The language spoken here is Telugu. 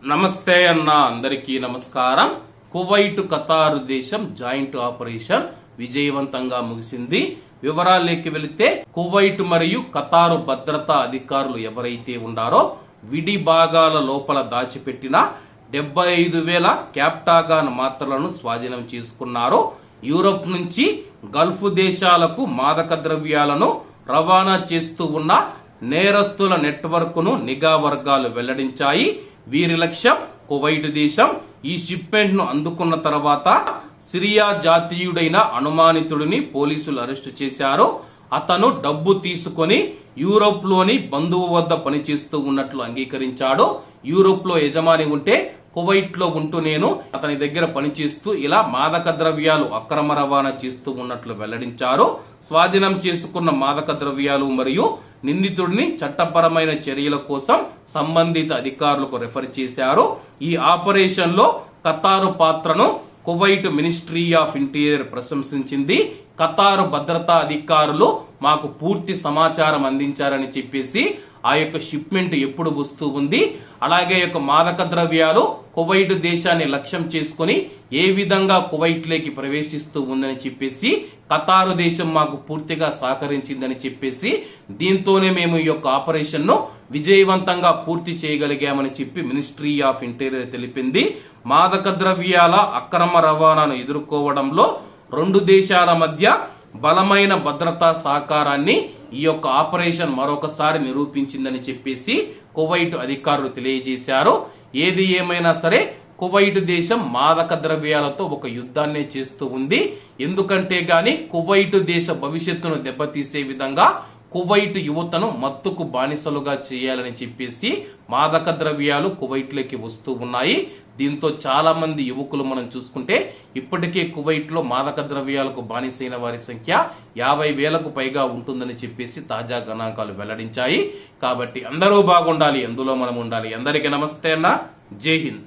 నమస్తే అన్న, అందరికీ నమస్కారం. కువైట్ ఖతారు దేశం జాయింట్ ఆపరేషన్ విజయవంతంగా ముగిసింది. వివరాల్లోకి వెళితే, కువైట్ మరియు ఖతారు భద్రతా అధికారులు ఎవరైతే ఉన్నారో విడి భాగాల లోపల దాచిపెట్టిన 75,000 క్యాప్టాగాన్ మాత్రలను స్వాధీనం చేసుకున్నారు. యూరోప్ నుంచి గల్ఫ్ దేశాలకు మాదక ద్రవ్యాలను రవాణా చేస్తూ ఉన్న నేరస్తుల నెట్వర్క్ ను నిఘా వర్గాలు వెల్లడించాయి. వీరి లక్ష్యం కువైట్ దేశం. ఈ షిప్మెంట్ ను అందుకున్న తర్వాత సిరియా జాతీయుడైన అనుమానితుడిని పోలీసులు అరెస్టు చేశారు. అతను డబ్బు తీసుకొని యూరోప్ లోని బంధువు వద్ద పనిచేస్తూ ఉన్నట్లు అంగీకరించాడు. యూరోప్ లో యజమాని ఉంటే కువైట్ లో ఉంటూ నేను అతని దగ్గర పనిచేస్తూ ఇలా మాదక ద్రవ్యాలు అక్రమ రవాణా చేస్తూ ఉన్నట్లు వెల్లడించారు. స్వాధీనం చేసుకున్న మాదక ద్రవ్యాలు మరియు నిందితుడిని చట్టపరమైన చర్యల కోసం సంబంధిత అధికారులకు రెఫర్ చేశారు. ఈ ఆపరేషన్ లో ఖతారు పాత్రను కువైట్ మినిస్ట్రీ ఆఫ్ ఇంటీరియర్ ప్రశంసించింది. ఖతారు భద్రతా అధికారులు మాకు పూర్తి సమాచారం అందించారని చెప్పేసి ఆ యొక్క షిప్మెంట్ ఎప్పుడు వస్తూ ఉంది, అలాగే యొక్క మాదక ద్రవ్యాలు కువైట్ దేశాన్ని లక్ష్యం చేసుకుని ఏ విధంగా కువైట్ లోకి ప్రవేశిస్తూ ఉందని చెప్పేసి ఖతారు దేశం మాకు పూర్తిగా సహకరించిందని చెప్పేసి దీంతోనే మేము ఈ యొక్క ఆపరేషన్ ను విజయవంతంగా పూర్తి చేయగలిగామని చెప్పి మినిస్ట్రీ ఆఫ్ ఇంటీరియర్ తెలిపింది. మాదక ద్రవ్యాల అక్రమ రవాణాను ఎదుర్కోవడంలో రెండు దేశాల మధ్య బలమైన భద్రతా సహకారాన్ని ఈ యొక్క ఆపరేషన్ మరొకసారి నిరూపించిందని చెప్పేసి కువైట్ అధికారులు తెలియజేశారు. ఏది ఏమైనా సరే కువైట్ దేశం మాదక ద్రవ్యాలతో ఒక యుద్ధాన్ని చేస్తూ ఉంది. ఎందుకంటే గాని కువైట్ దేశ భవిష్యత్తును దెబ్బతీసే విధంగా కువైట్ యువతను మత్తుకు బానిసలుగా చేయాలని చెప్పేసి మాదక ద్రవ్యాలు కువైట్ లోకి వస్తూ ఉన్నాయి. దీంతో చాలా మంది యువకులు మనం చూసుకుంటే ఇప్పటికే కువైట్ లో మాదక ద్రవ్యాలకు బానిసైన వారి సంఖ్య 50,000కు పైగా ఉంటుందని చెప్పేసి తాజా గణాంకాలు వెల్లడించాయి. కాబట్టి అందరూ బాగుండాలి, అందులో మనం ఉండాలి. అందరికీ నమస్తే అన్న, జై హింద్.